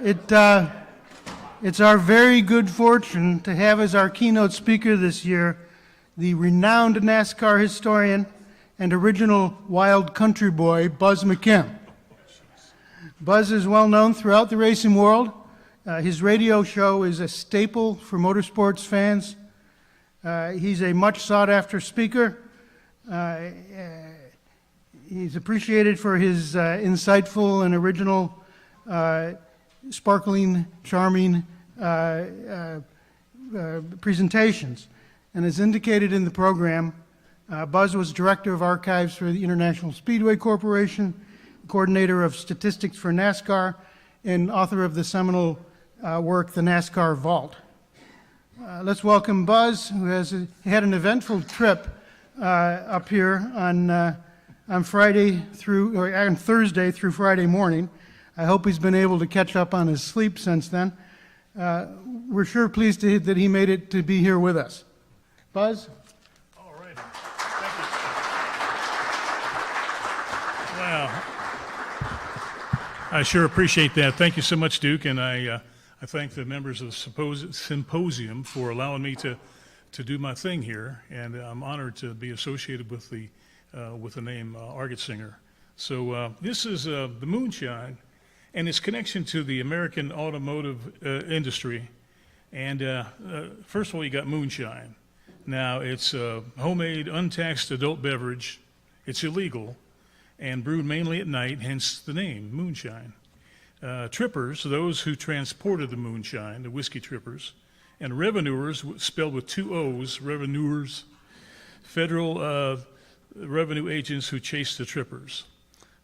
It's our very good fortune to have as our keynote speaker this year the renowned NASCAR historian and original wild country boy, Buz McKim. Buz is well known throughout the racing world. His radio show is a staple for motorsports fans. He's a much sought after speaker. He's appreciated for his insightful and original, sparkling, charming presentations. And as indicated in the program, Buz was Director of Archives for the International Speedway Corporation, Coordinator of Statistics for NASCAR, and author of the seminal work, the NASCAR Vault. Let's welcome Buz, who had an eventful trip up here on Thursday through Friday morning. I hope he's been able to catch up on his sleep since then. We're sure pleased that he made it to be here with us. Buz? All right. Thank you. Wow. I sure appreciate that. Thank you so much, Duke, and I thank the members of the Symposium for allowing me to do my thing here, and I'm honored to be associated with the name Argot Singer. So this is the Moonshine and its connection to the American automotive industry. And first of all, you got Moonshine. Now, it's a homemade, untaxed adult beverage. It's illegal and brewed mainly at night, hence the name, Moonshine. Trippers, those who transported the moonshine, the whiskey trippers, and revenuers, spelled with two O's, revenuers, federal revenue agents who chased the trippers.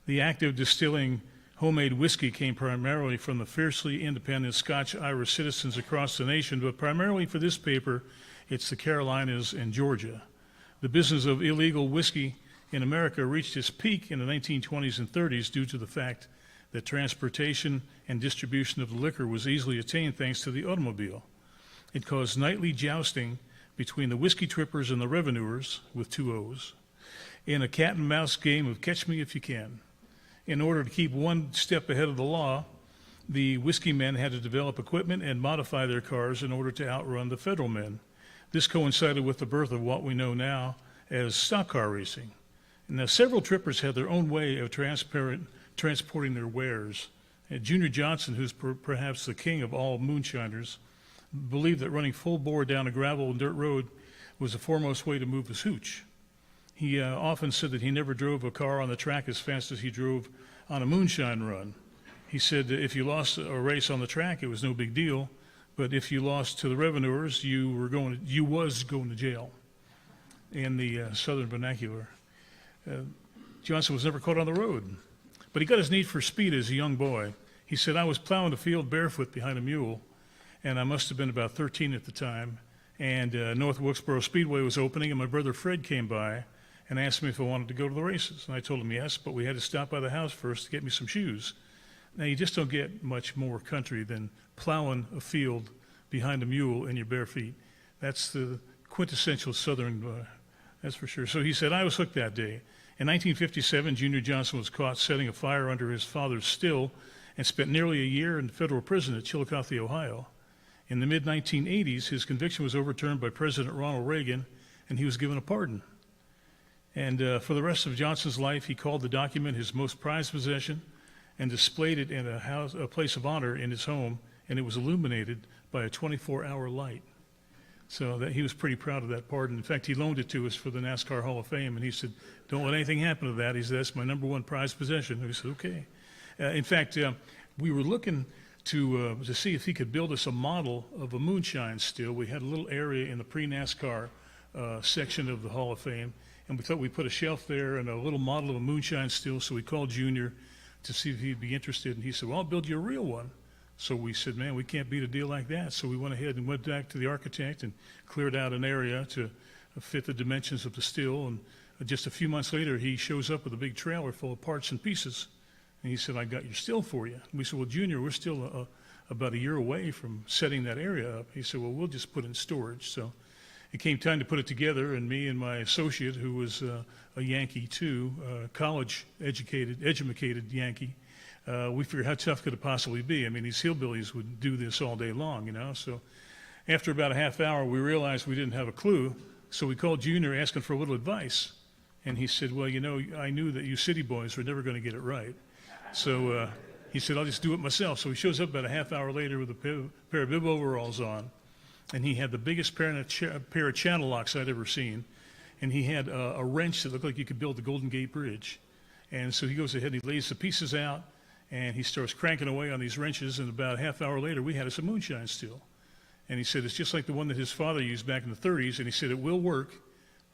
The act of distilling homemade whiskey came primarily from the fiercely independent Scotch-Irish citizens across the nation, but primarily for this paper, it's the Carolinas and Georgia. The business of illegal whiskey in America reached its peak in the 1920s and 30s due to the fact that transportation and distribution of the liquor was easily attained thanks to the automobile. It caused nightly jousting between the whiskey trippers and the revenuers, with two O's, in a cat and mouse game of catch me if you can. In order to keep one step ahead of the law, the whiskey men had to develop equipment and modify their cars in order to outrun the federal men. This coincided with the birth of what we know now as stock car racing. Now, several trippers had their own way of transporting their wares. Junior Johnson, who's perhaps the king of all moonshiners, believed that running full bore down a gravel and dirt road was the foremost way to move his hooch. He often said that he never drove a car on the track as fast as he drove on a moonshine run. He said that if you lost a race on the track, it was no big deal, but if you lost to the revenuers, you was going to jail, in the southern vernacular. Johnson was never caught on the road, but he got his need for speed as a young boy. He said, I was plowing the field barefoot behind a mule, and I must have been about 13 at the time, and North Wilkesboro Speedway was opening, and my brother Fred came by and asked me if I wanted to go to the races. And I told him yes, but we had to stop by the house first to get me some shoes. Now, you just don't get much more country than plowing a field behind a mule in your bare feet. That's the quintessential Southern, that's for sure. So he said, I was hooked that day. In 1957, Junior Johnson was caught setting a fire under his father's still and spent nearly a year in federal prison at Chillicothe, Ohio. In the mid-1980s, his conviction was overturned by President Ronald Reagan, and he was given a pardon. And for the rest of Johnson's life, he called the document his most prized possession and displayed it in a place of honor in his home, and it was illuminated by a 24-hour light. So that he was pretty proud of that pardon. In fact, he loaned it to us for the NASCAR Hall of Fame, and he said, don't let anything happen to that. He said, that's my number one prized possession. And we said, okay. In fact, we were looking to see if he could build us a model of a moonshine still. We had a little area in the pre-NASCAR section of the Hall of Fame, and we thought we'd put a shelf there and a little model of a moonshine still, so we called Junior to see if he'd be interested, and he said, well, I'll build you a real one. So we said, man, we can't beat a deal like that. So we went ahead and went back to the architect and cleared out an area to fit the dimensions of the still. And just a few months later, he shows up with a big trailer full of parts and pieces. And he said, I got your still for you. And we said, well, Junior, we're still about a year away from setting that area up. He said, well, we'll just put it in storage. So it came time to put it together, and me and my associate, who was a Yankee too, college-educated Yankee, we figured how tough could it possibly be? I mean, these hillbillies would do this all day long, you know. So after about a half hour, we realized we didn't have a clue. So we called Junior asking for a little advice. And he said, well, you know, I knew that you city boys were never going to get it right. So he said, I'll just do it myself. So he shows up about a half hour later with a pair of bib overalls on. And he had the biggest pair of channel locks I'd ever seen. And he had a wrench that looked like you could build the Golden Gate Bridge. And so he goes ahead and he lays the pieces out, and he starts cranking away on these wrenches, and about a half hour later, we had us a Moonshine still. And he said, it's just like the one that his father used back in the 30s, and he said, it will work,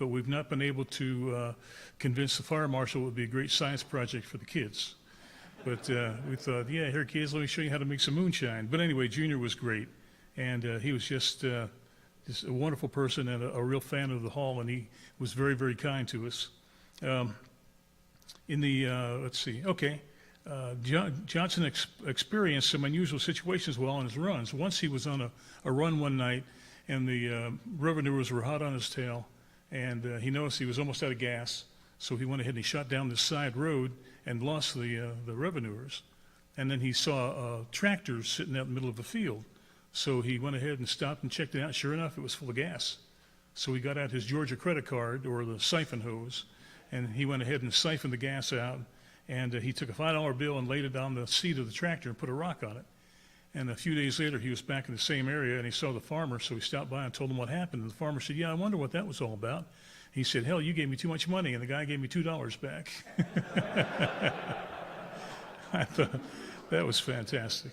but we've not been able to convince the fire marshal it would be a great science project for the kids. But we thought, yeah, here, kids, let me show you how to make some moonshine. But anyway, Junior was great, and he was just a wonderful person and a real fan of the hall, and he was very, very kind to us. Let's see, okay. Johnson experienced some unusual situations while on his runs. Once he was on a run one night, and the revenuers were hot on his tail, and he noticed he was almost out of gas, so he went ahead and he shot down this side road and lost the revenuers. And then he saw tractors sitting out in the middle of a field, so he went ahead and stopped and checked it out. Sure enough, it was full of gas. So he got out his Georgia credit card, or the siphon hose, and he went ahead and siphoned the gas out. And he took a $5 bill and laid it on the seat of the tractor and put a rock on it. And a few days later, he was back in the same area, and he saw the farmer, so he stopped by and told him what happened. And the farmer said, yeah, I wonder what that was all about. He said, hell, you gave me too much money, and the guy gave me $2 back. I thought that was fantastic.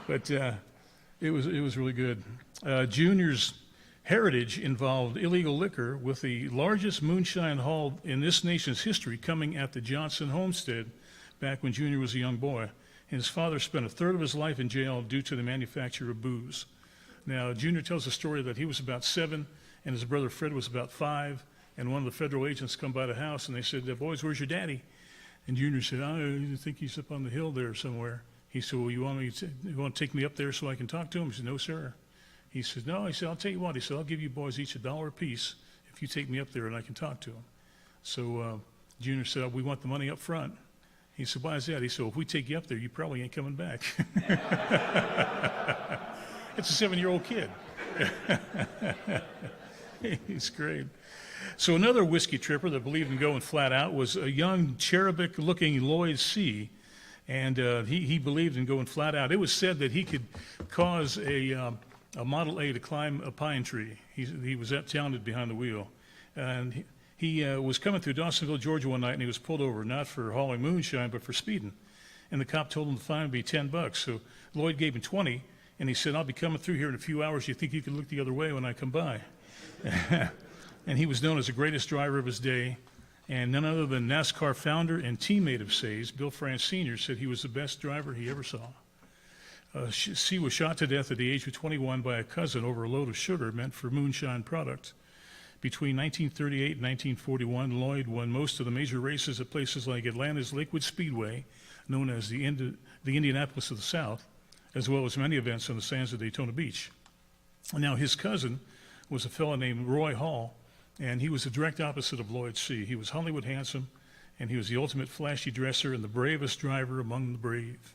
But it was really good. Junior's heritage involved illegal liquor, with the largest moonshine haul in this nation's history coming at the Johnson homestead back when Junior was a young boy. And his father spent a third of his life in jail due to the manufacture of booze. Now, Junior tells a story that he was about 7 and his brother Fred was about 5, and one of the federal agents come by the house and they said, boys, where's your daddy? And Junior said, I think he's up on the hill there somewhere. He said, well, you want to take me up there so I can talk to him? He said, no, sir. He said, no. He said, I'll tell you what. He said, I'll give you boys each $1 apiece if you take me up there and I can talk to him. So Junior said, we want the money up front. He said, why is that? He said, well, if we take you up there, you probably ain't coming back. It's a 7-year-old kid. He's great. So another whiskey tripper that believed in going flat out was a young cherubic-looking Lloyd C., and he believed in going flat out. It was said that he could cause a Model A to climb a pine tree. He was that talented behind the wheel. And he was coming through Dawsonville, Georgia one night, and he was pulled over, not for hauling moonshine, but for speeding. And the cop told him the fine would be $10. So Lloyd gave him 20, and he said, I'll be coming through here in a few hours. You think you can look the other way when I come by? And he was known as the greatest driver of his day. And none other than NASCAR founder and teammate of Say's, Bill France Sr., said he was the best driver he ever saw. C was shot to death at the age of 21 by a cousin over a load of sugar meant for moonshine product. Between 1938 and 1941, Lloyd won most of the major races at places like Atlanta's Lakewood Speedway, known as the Indianapolis of the South, as well as many events on the sands of Daytona Beach. Now, his cousin was a fellow named Roy Hall, and he was the direct opposite of Lloyd C. He was Hollywood handsome, and he was the ultimate flashy dresser and the bravest driver among the brave.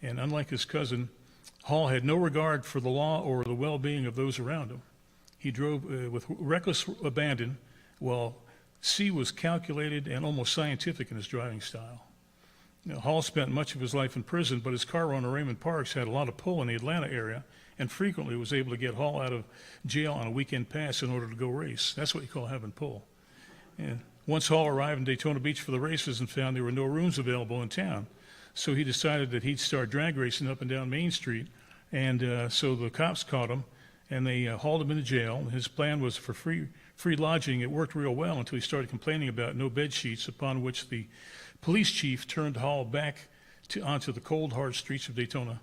And unlike his cousin, Hall had no regard for the law or the well-being of those around him. He drove with reckless abandon, while C was calculated and almost scientific in his driving style. Now, Hall spent much of his life in prison, but his car owner, Raymond Parks, had a lot of pull in the Atlanta area and frequently was able to get Hall out of jail on a weekend pass in order to go race. That's what you call having pull. And once Hall arrived in Daytona Beach for the races and found there were no rooms available in town, so he decided that he'd start drag racing up and down Main Street. And so the cops caught him, and they hauled him into jail. His plan was for free lodging. It worked real well until he started complaining about no bed sheets, upon which the police chief turned Hall back onto the cold, hard streets of Daytona.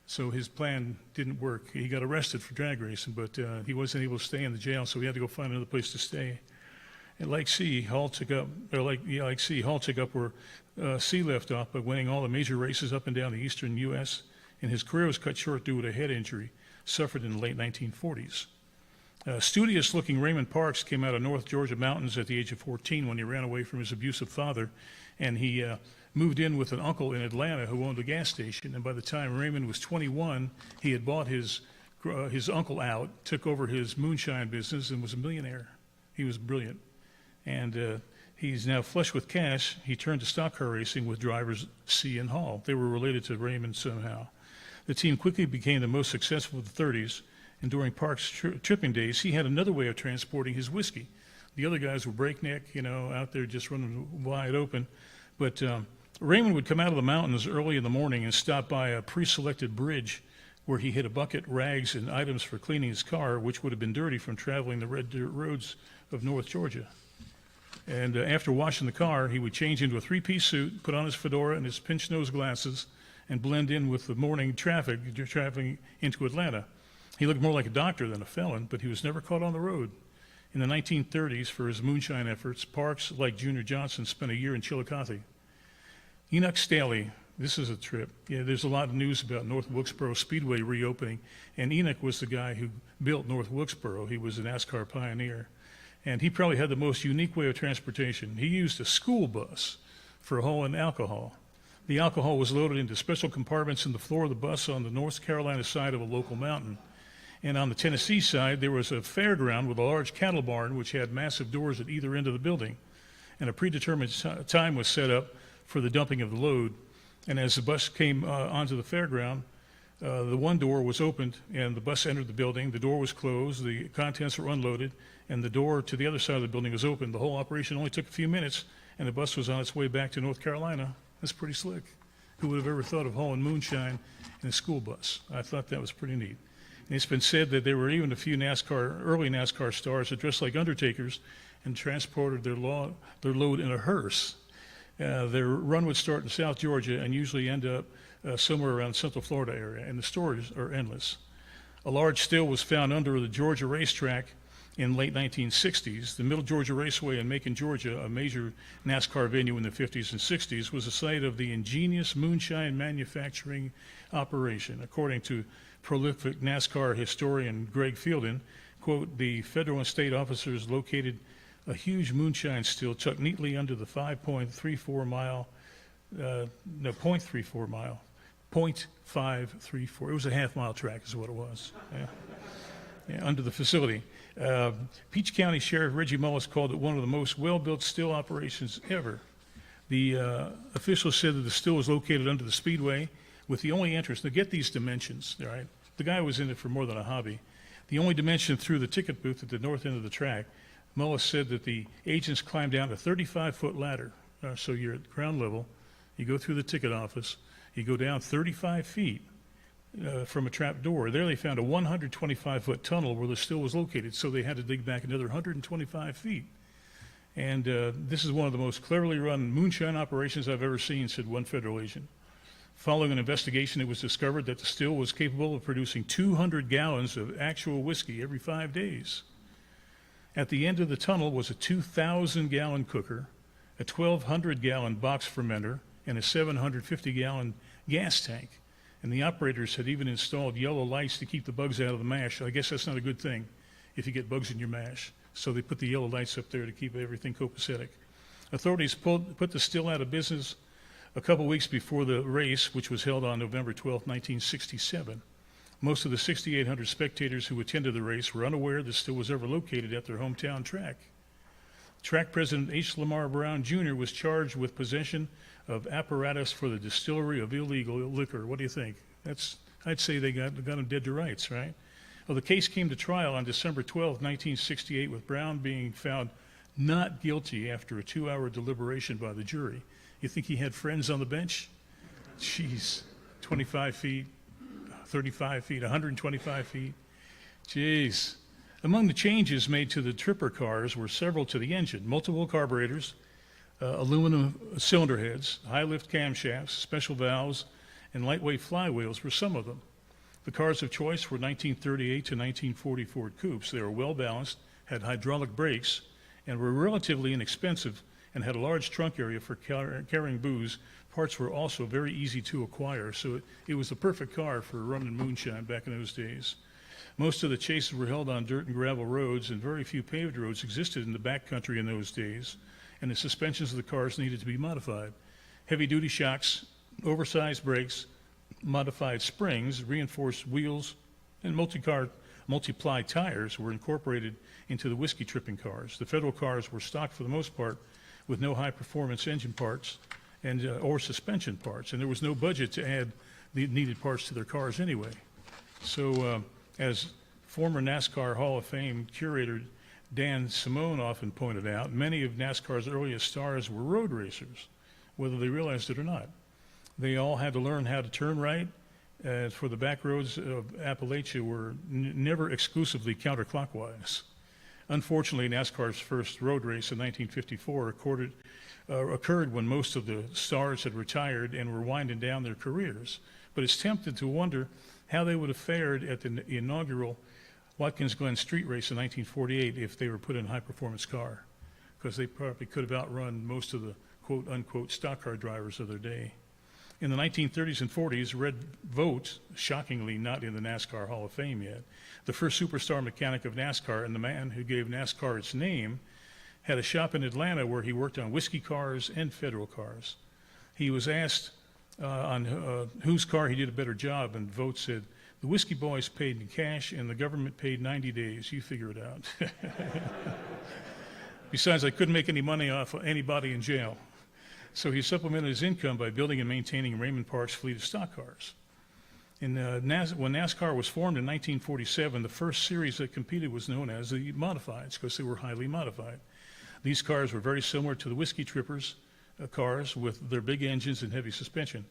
So his plan didn't work. He got arrested for drag racing, but he wasn't able to stay in the jail, so he had to go find another place to stay. And like C, Hall took up where C left off by winning all the major races up and down the eastern U.S., and his career was cut short due to a head injury suffered in the late 1940s. Studious-looking Raymond Parks came out of North Georgia mountains at the age of 14 when he ran away from his abusive father, and he moved in with an uncle in Atlanta who owned a gas station. And by the time Raymond was 21, he had bought his uncle out, took over his moonshine business, and was a millionaire. He was brilliant. And he's now flush with cash. He turned to stock car racing with drivers C and Hall. They were related to Raymond somehow. The team quickly became the most successful of the 30s, and during Park's tripping days, he had another way of transporting his whiskey. The other guys were breakneck, out there just running wide open. But Raymond would come out of the mountains early in the morning and stop by a pre-selected bridge where he hid a bucket, rags, and items for cleaning his car, which would have been dirty from traveling the red dirt roads of North Georgia. And after washing the car, he would change into a three-piece suit, put on his fedora and his pinch-nose glasses, and blend in with the morning traffic traveling into Atlanta. He looked more like a doctor than a felon, but he was never caught on the road. In the 1930s, for his moonshine efforts, Parks, like Junior Johnson, spent a year in Chillicothe. Enoch Staley, this is a trip. Yeah, there's a lot of news about North Wilkesboro Speedway reopening, and Enoch was the guy who built North Wilkesboro. He was a NASCAR pioneer, and he probably had the most unique way of transportation. He used a school bus for hauling alcohol. The alcohol was loaded into special compartments in the floor of the bus on the North Carolina side of a local mountain. And on the Tennessee side, there was a fairground with a large cattle barn which had massive doors at either end of the building. And a predetermined time was set up for the dumping of the load. And as the bus came onto the fairground, the one door was opened and the bus entered the building. The door was closed, the contents were unloaded, and the door to the other side of the building was open. The whole operation only took a few minutes, and the bus was on its way back to North Carolina. That's pretty slick. Who would have ever thought of hauling moonshine in a school bus? I thought that was pretty neat. And it's been said that there were even a few early NASCAR stars that dressed like undertakers and transported their load in a hearse. Their run would start in South Georgia and usually end up somewhere around the Central Florida area, and the stories are endless. A large still was found under the Georgia racetrack in late 1960s. The Middle Georgia Raceway in Macon, Georgia, a major NASCAR venue in the 50s and 60s, was the site of the ingenious moonshine manufacturing operation. According to prolific NASCAR historian Greg Fielden, quote, the federal and state officers located a huge moonshine still tucked neatly under the 0.534 mile, it was a half-mile track is what it was. Yeah, under the facility. Peach County Sheriff Reggie Mullis called it one of the most well-built still operations ever. The officials said that the still was located under the speedway with the only entrance. Now get these dimensions, all right? The guy was in it for more than a hobby. The only dimension through the ticket booth at the north end of the track. Mullis said that the agents climbed down a 35-foot ladder. So you're at ground level, you go through the ticket office, you go down 35 feet from a trap door. There they found a 125-foot tunnel where the still was located, so they had to dig back another 125 feet. And this is one of the most cleverly run moonshine operations I've ever seen, said one federal agent. Following an investigation, it was discovered that the still was capable of producing 200 gallons of actual whiskey every 5 days. At the end of the tunnel was a 2,000-gallon cooker, a 1,200-gallon box fermenter, and a 750-gallon gas tank. And the operators had even installed yellow lights to keep the bugs out of the mash. I guess that's not a good thing if you get bugs in your mash. So they put the yellow lights up there to keep everything copacetic. Authorities put the still out of business a couple weeks before the race, which was held on November 12, 1967. Most of the 6,800 spectators who attended the race were unaware the still was ever located at their hometown track. Track president H. Lamar Brown Jr. was charged with possession of apparatus for the distillery of illegal liquor. What do you think? I'd say they got him dead to rights, right? Well, the case came to trial on December 12, 1968, with Brown being found not guilty after a 2-hour deliberation by the jury. You think he had friends on the bench? Jeez, 25 feet, 35 feet, 125 feet. Jeez. Among the changes made to the tripper cars were several to the engine: multiple carburetors, aluminum cylinder heads, high-lift camshafts, special valves, and lightweight flywheels were some of them. The cars of choice were 1938 to 1940 Ford coupes. They were well-balanced, had hydraulic brakes, and were relatively inexpensive, and had a large trunk area for carrying booze. Parts were also very easy to acquire, so it was the perfect car for running moonshine back in those days. Most of the chases were held on dirt and gravel roads, and very few paved roads existed in the backcountry in those days, and the suspensions of the cars needed to be modified. Heavy-duty shocks, oversized brakes, modified springs, reinforced wheels, and multi-ply tires were incorporated into the whiskey tripping cars. The Federal cars were stocked for the most part with no high-performance engine parts and or suspension parts, and there was no budget to add the needed parts to their cars anyway. So as former NASCAR Hall of Fame curator Dan Simone often pointed out, many of NASCAR's earliest stars were road racers, whether they realized it or not. They all had to learn how to turn right, for the back roads of Appalachia were never exclusively counterclockwise. Unfortunately, NASCAR's first road race in 1954 occurred when most of the stars had retired and were winding down their careers. But it's tempting to wonder how they would have fared at the inaugural Watkins Glen Street Race in 1948 if they were put in a high-performance car, because they probably could have outrun most of the quote-unquote stock car drivers of their day. In the 1930s and 40s, red votes, shockingly not in the NASCAR Hall of Fame yet, the first superstar mechanic of NASCAR and the man who gave NASCAR its name, had a shop in Atlanta where he worked on whiskey cars and Federal cars. He was asked on whose car he did a better job, and Vogt said, "The whiskey boys paid in cash and the government paid 90 days. You figure it out." Besides, I couldn't make any money off anybody in jail. So he supplemented his income by building and maintaining Raymond Park's fleet of stock cars. When NASCAR was formed in 1947, the first series that competed was known as the Modifieds, because they were highly modified. These cars were very similar to the Whiskey Trippers cars with their big engines and heavy suspension.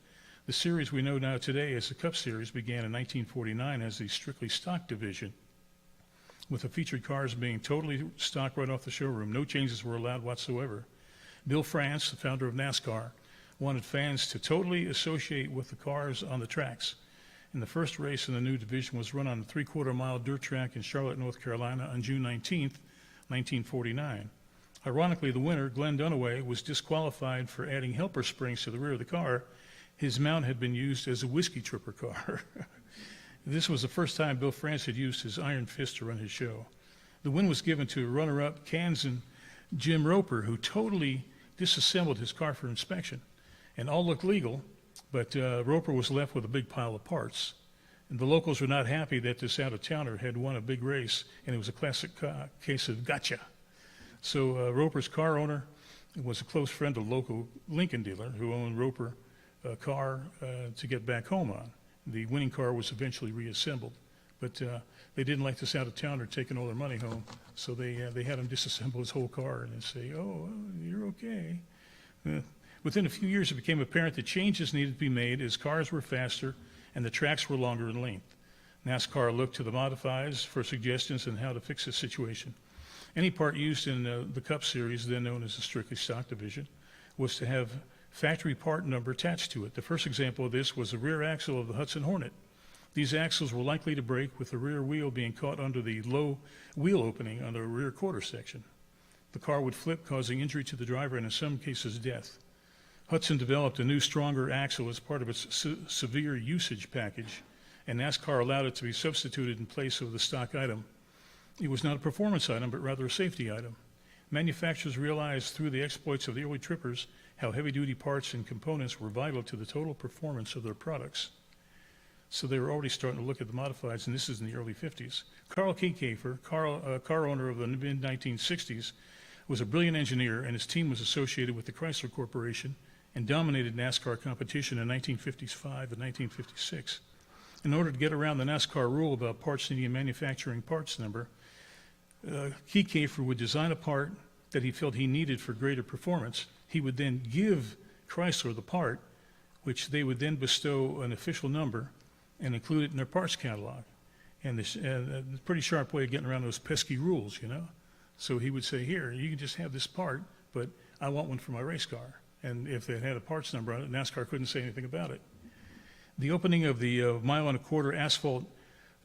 The series we know now today as the Cup Series began in 1949 as the strictly stock division, with the featured cars being totally stock right off the showroom. No changes were allowed whatsoever. Bill France, the founder of NASCAR, wanted fans to totally associate with the cars on the tracks. And the first race in the new division was run on a 3/4-mile dirt track in Charlotte, North Carolina on June 19th, 1949. Ironically, the winner, Glenn Dunaway, was disqualified for adding helper springs to the rear of the car. His mount had been used as a whiskey tripper car. This was the first time Bill France had used his iron fist to run his show. The win was given to runner-up Kansan Jim Roper, who totally disassembled his car for inspection. And all looked legal, but Roper was left with a big pile of parts. And the locals were not happy that this out-of-towner had won a big race, and it was a classic case of gotcha. So Roper's car owner was a close friend of local Lincoln dealer who owned Roper a car to get back home on. The winning car was eventually reassembled, but they didn't like this out-of-towner taking all their money home, so they had him disassemble his whole car and say, "Oh, you're okay." Within a few years, it became apparent that changes needed to be made as cars were faster and the tracks were longer in length. NASCAR looked to the modifieds for suggestions on how to fix this situation. Any part used in the Cup Series, then known as the strictly stock division, was to have factory part number attached to it. The first example of this was the rear axle of the Hudson Hornet. These axles were likely to break with the rear wheel being caught under the low wheel opening on the rear quarter section. The car would flip, causing injury to the driver and in some cases death. Hudson developed a new, stronger axle as part of its severe usage package, and NASCAR allowed it to be substituted in place of the stock item. It was not a performance item, but rather a safety item. Manufacturers realized through the exploits of the early trippers how heavy-duty parts and components were vital to the total performance of their products. So they were already starting to look at the modifieds, and this is in the early 50s. Carl Kiekhaefer, car owner of the mid-1960s, was a brilliant engineer, and his team was associated with the Chrysler Corporation and dominated NASCAR competition in 1955 and 1956. In order to get around the NASCAR rule about parts needing a manufacturing parts number, Kiekhaefer would design a part that he felt he needed for greater performance. He would then give Chrysler the part, which they would then bestow an official number and include it in their parts catalog. And a pretty sharp way of getting around those pesky rules, you know? So he would say, "Here, you can just have this part, but I want one for my race car." And if it had a parts number on it, NASCAR couldn't say anything about it. The opening of the mile-and-a-quarter asphalt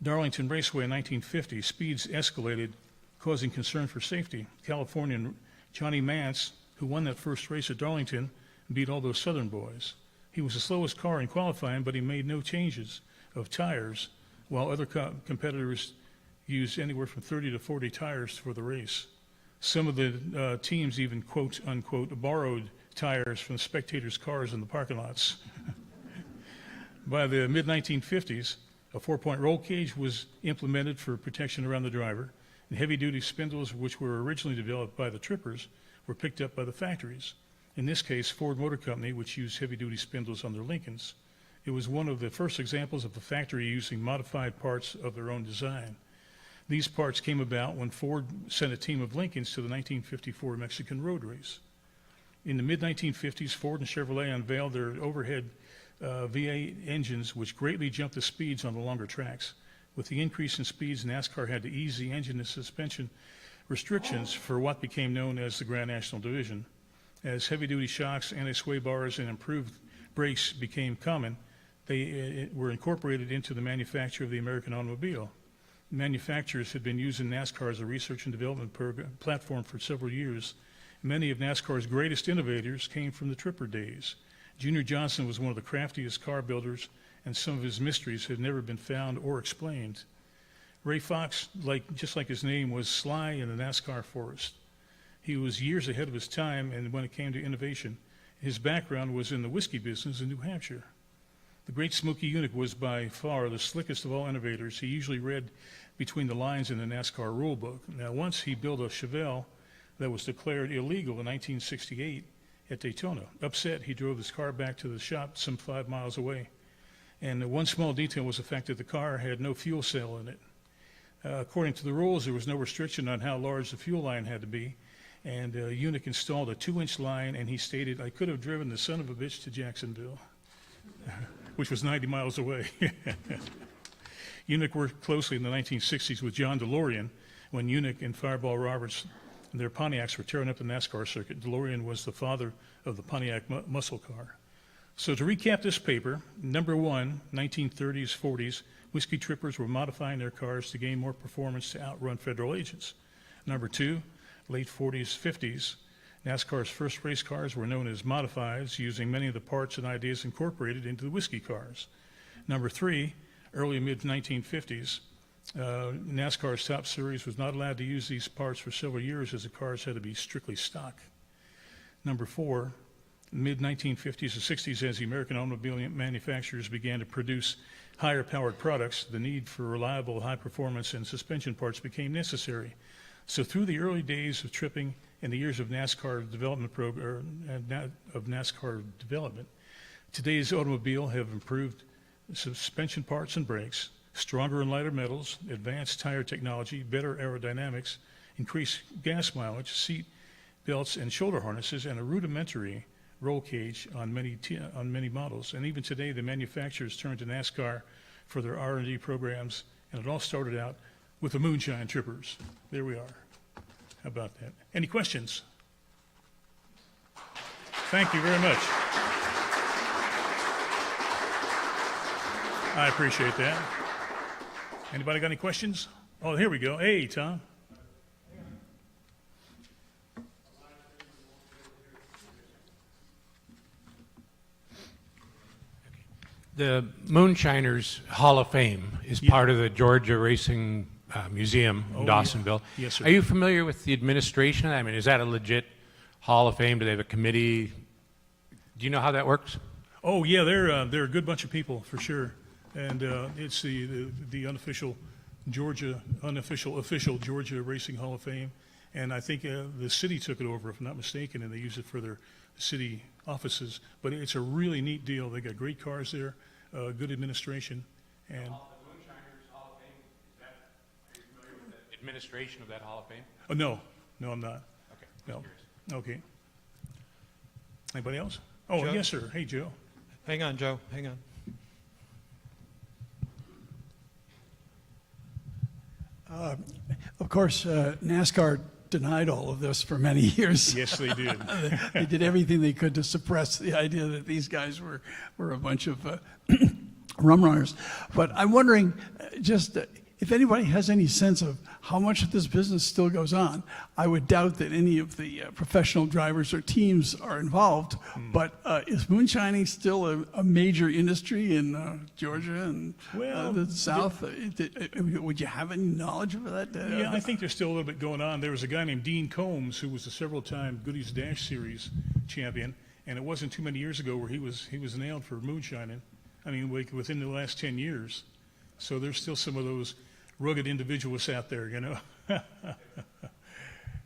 Darlington Raceway in 1950, speeds escalated, causing concern for safety. Californian Johnny Mance, who won that first race at Darlington, beat all those Southern boys. He was the slowest car in qualifying, but he made no changes of tires, while other competitors used anywhere from 30 to 40 tires for the race. Some of the teams even, quote unquote, borrowed tires from the spectators' cars in the parking lots. By the mid-1950s, a 4-point roll cage was implemented for protection around the driver, and heavy-duty spindles, which were originally developed by the trippers, were picked up by the factories. In this case, Ford Motor Company, which used heavy-duty spindles on their Lincolns. It was one of the first examples of the factory using modified parts of their own design. These parts came about when Ford sent a team of Lincolns to the 1954 Mexican road race. In the mid-1950s, Ford and Chevrolet unveiled their overhead V8 engines, which greatly jumped the speeds on the longer tracks. With the increase in speeds, NASCAR had to ease the engine and suspension restrictions for what became known as the Grand National Division. As heavy-duty shocks, anti-sway bars, and improved brakes became common, they were incorporated into the manufacture of the American automobile. Manufacturers had been using NASCAR as a research and development platform for several years. Many of NASCAR's greatest innovators came from the Tripper days. Junior Johnson was one of the craftiest car builders, and some of his mysteries had never been found or explained. Ray Fox, just like his name, was sly in the NASCAR forest. He was years ahead of his time, and when it came to innovation, his background was in the whiskey business in New Hampshire. The Great Smoky Eunuch was by far the slickest of all innovators. He usually read between the lines in the NASCAR rule book. Now, once he built a Chevelle that was declared illegal in 1968 at Daytona. Upset, he drove his car back to the shop some 5 miles away. And one small detail was the fact that the car had no fuel cell in it. According to the rules, there was no restriction on how large the fuel line had to be. And Eunuch installed a 2-inch line, and he stated, "I could have driven the son of a bitch to Jacksonville," which was 90 miles away. Eunuch worked closely in the 1960s with John DeLorean when Eunuch and Fireball Roberts and their Pontiacs were tearing up the NASCAR circuit. DeLorean was the father of the Pontiac muscle car. So to recap this paper, number one, 1930s, 40s, whiskey trippers were modifying their cars to gain more performance to outrun federal agents. Number two, late 40s, 50s, NASCAR's first race cars were known as modifieds, using many of the parts and ideas incorporated into the whiskey cars. Number three, early mid-1950s, NASCAR's top series was not allowed to use these parts for several years as the cars had to be strictly stock. Number four, mid-1950s and 60s, as the American automobile manufacturers began to produce higher powered products, the need for reliable high performance and suspension parts became necessary. So through the early days of tripping and the years of NASCAR development today's automobile have improved suspension parts and brakes, stronger and lighter metals, advanced tire technology, better aerodynamics, increased gas mileage, seat belts and shoulder harnesses, and a rudimentary roll cage on many models. And even today, the manufacturers turn to NASCAR for their R&D programs, and it all started out with the Moonshine trippers. There we are. How about that? Any questions? Thank you very much. I appreciate that. Anybody got any questions? Oh, here we go. Hey, Tom. The Moonshiners Hall of Fame is part of the Georgia Racing Museum in Dawsonville. Yeah. Yes, sir. Are you familiar with the administration? I mean, is that a legit Hall of Fame? Do they have a committee? Do you know how that works? Oh, yeah, they're a good bunch of people, for sure. And it's the official Georgia Racing Hall of Fame. And I think the city took it over, if I'm not mistaken, and they use it for their city offices. But it's a really neat deal. They got great cars there, good administration. And The Moonshiners Hall of Fame, are you familiar with the administration of that Hall of Fame? oh, no, I'm not. Okay. No. Okay. Anybody else? Oh, Joe? yes, sir. Hey, Joe. Hang on, Joe, hang on. Of course, NASCAR denied all of this for many years. Yes, they did. They did everything they could to suppress the idea that these guys were a bunch of rum runners. But I'm wondering, just if anybody has any sense of how much of this business still goes on, I would doubt that any of the professional drivers or teams are involved. But is moonshining still a major industry in Georgia and Well, the South? Would you have any knowledge of that? Yeah, I think there's still a little bit going on. There was a guy named Dean Combs who was a several-time Goodies Dash Series champion, and it wasn't too many years ago where he was nailed for moonshining. I mean, within the last 10 years. So there's still some of those rugged individualists out there, you know.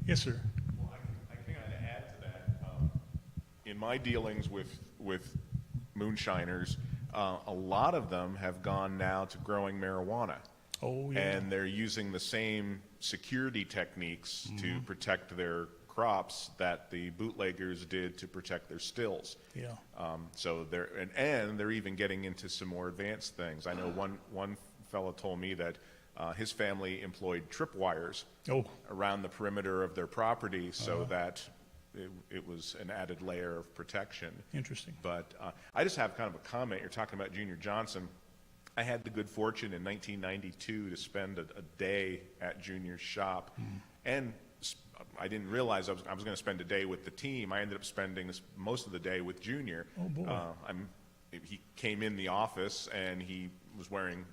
Yes, sir. Well, I can kind of add to that. In my dealings with moonshiners, a lot of them have gone now to growing marijuana. Oh, yeah. And they're using the same security techniques to protect their crops that the bootleggers did to protect their stills. Yeah. So they're and they're even getting into some more advanced things. I know one fellow told me that his family employed tripwires around the perimeter of their property so that it was an added layer of protection. Interesting. But I just have kind of a comment. You're talking about Junior Johnson. I had the good fortune in 1992 to spend a day at Junior's shop, and I didn't realize I was going to spend a day with the team. I ended up spending most of the day with Junior. Oh, boy. He came in the office and he was wearing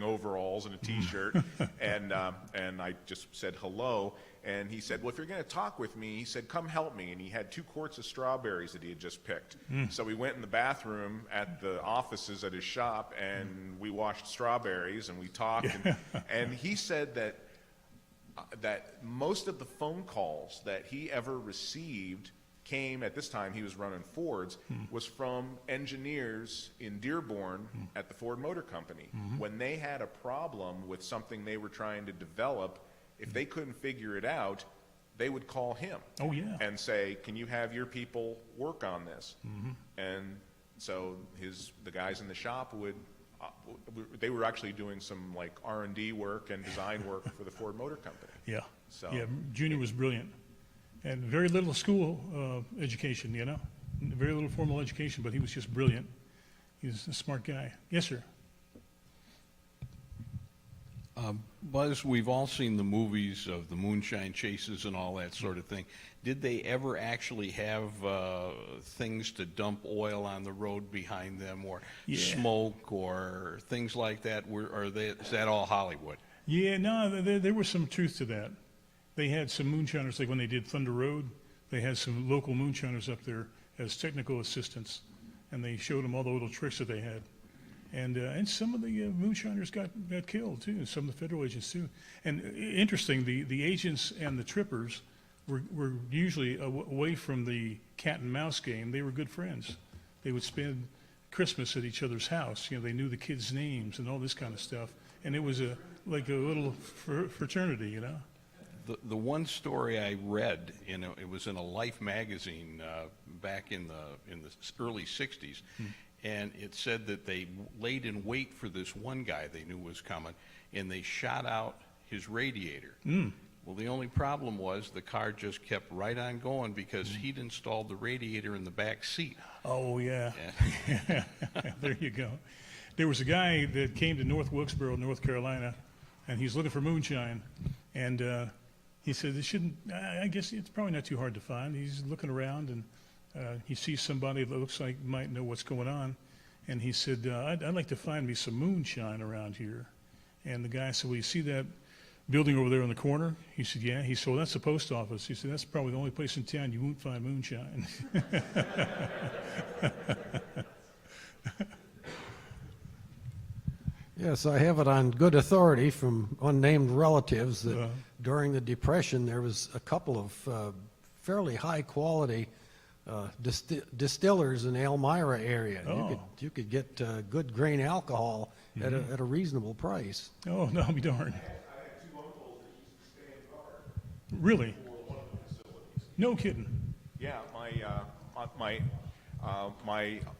overalls and a T-shirt, and I just said hello. And he said, "Well, if you're going to talk with me," he said, "come help me." And he had 2 quarts of strawberries that he had just picked. So we went in the bathroom at the offices at his shop, and we washed strawberries and we talked. And he said that most of the phone calls that he ever received came, at this time he was running Fords, was from engineers in Dearborn at the Ford Motor Company. When they had a problem with something they were trying to develop, if they couldn't figure it out, they would call him. Oh, yeah. And say, "Can you have your people work on this?" And so the guys in the shop would, they were actually doing some like R&D work and design work for the Ford Motor Company. Yeah. So- Yeah, Junior was brilliant. And very little school education, you know. Very little formal education, but he was just brilliant. He was a smart guy. Yes, sir. Buzz, we've all seen the movies of the moonshine chases and all that sort of thing. Did they ever actually have things to dump oil on the road behind them, or smoke, or things like that? Is that all Hollywood? Yeah, no, there was some truth to that. They had some moonshiners, like when they did Thunder Road, they had some local moonshiners up there as technical assistants, and they showed them all the little tricks that they had. And some of the moonshiners got killed too, some of the federal agents too. And interesting, the agents and the trippers were usually away from the cat and mouse game. They were good friends. They would spend Christmas at each other's house. You know, they knew the kids' names and all this kind of stuff. And it was like a little fraternity, you know. The one story I read, it was in a Life magazine back in the early 60s, and it said that they laid in wait for this one guy they knew was coming, and they shot out his radiator. Well, the only problem was the car just kept right on going because he'd installed the radiator in the back seat. Oh, yeah. There you go. There was a guy that came to North Wilkesboro, North Carolina, and he's looking for moonshine, and he said, I guess it's probably not too hard to find. He's looking around, and he sees somebody that looks like might know what's going on. And he said, I'd like to find me some moonshine around here. And the guy said, well, you see that building over there in the corner? He said, yeah. He said, well, that's the post office. He said, that's probably the only place in town you won't find moonshine. Yes, I have it on good authority from unnamed relatives that during the Depression there was a couple of fairly high-quality distillers in the Elmira area. Oh. You could get good grain alcohol at a reasonable price. Oh, no, I'll be darned. I had 2 uncles that used to stay in guard Really? for one of the facilities. No kidding. Yeah,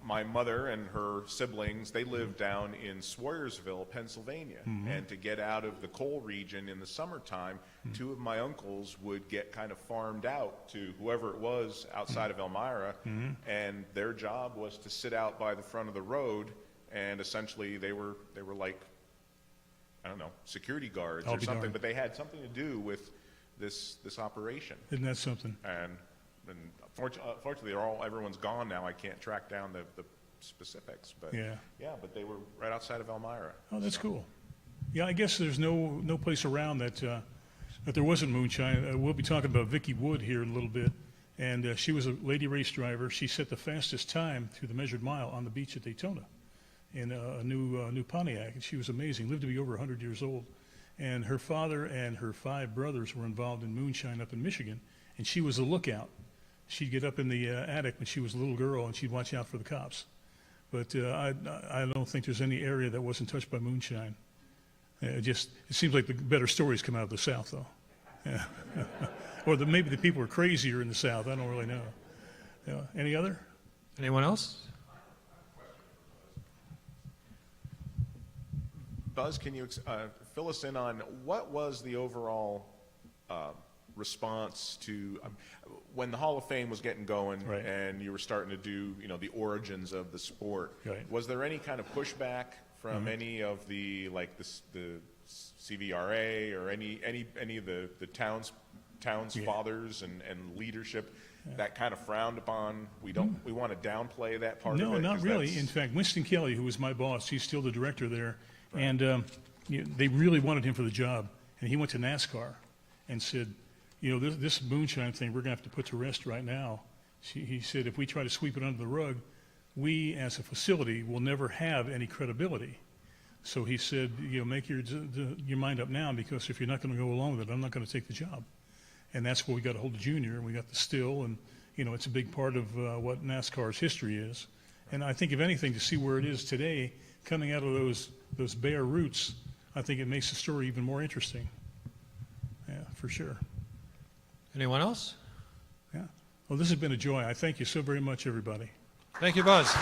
my mother and her siblings, they lived down in Swoyersville, Pennsylvania. And to get out of the coal region in the summertime, 2 of my uncles would get kind of farmed out to whoever it was outside of Elmira, and their job was to sit out by the front of the road, and essentially they were like I don't know, security guards I'll or be something, darned. but they had something to do with this operation. Isn't that something? And fortunately, everyone's gone now. I can't track down the specifics, but Yeah. but they were right outside of Elmira. Oh, that's cool. Yeah, I guess there's no place around that there wasn't moonshine. We'll be talking about Vicki Wood here in a little bit, and she was a lady race driver. She set the fastest time through the measured mile on the beach at Daytona in a new Pontiac, and she was amazing. Lived to be over 100 years old, and her father and her 5 brothers were involved in moonshine up in Michigan, and she was a lookout. She'd get up in the attic when she was a little girl, and she'd watch out for the cops. But I don't think there's any area that wasn't touched by moonshine. It seems like the better stories come out of the South, though. Yeah. Or maybe the people are crazier in the South. I don't really know. Yeah. Any other? Anyone else? Buzz, can you fill us in on what was the overall response to when the Hall of Fame was getting going, Right. and you were starting to do, the origins of the sport? Right. Was there any kind of pushback from any of the CVRA or any of the towns fathers and leadership that kind of frowned upon? We want to downplay that part of it? No, not 'Cause really. that's- In fact, Winston Kelly, who was my boss, he's still the director there, and they really wanted him for the job. And he went to NASCAR and said, this moonshine thing we're going to have to put to rest right now. He said, if we try to sweep it under the rug, we as a facility will never have any credibility. So he said, make your mind up now, because if you're not going to go along with it, I'm not going to take the job. And that's where we got a hold of Junior, and we got the still, and it's a big part of what NASCAR's history is. And I think, if anything, to see where it is today, coming out of those bare roots, I think it makes the story even more interesting. Yeah, for sure. Anyone else? Yeah. Well, this has been a joy. I thank you so very much, everybody. Thank you, Buzz.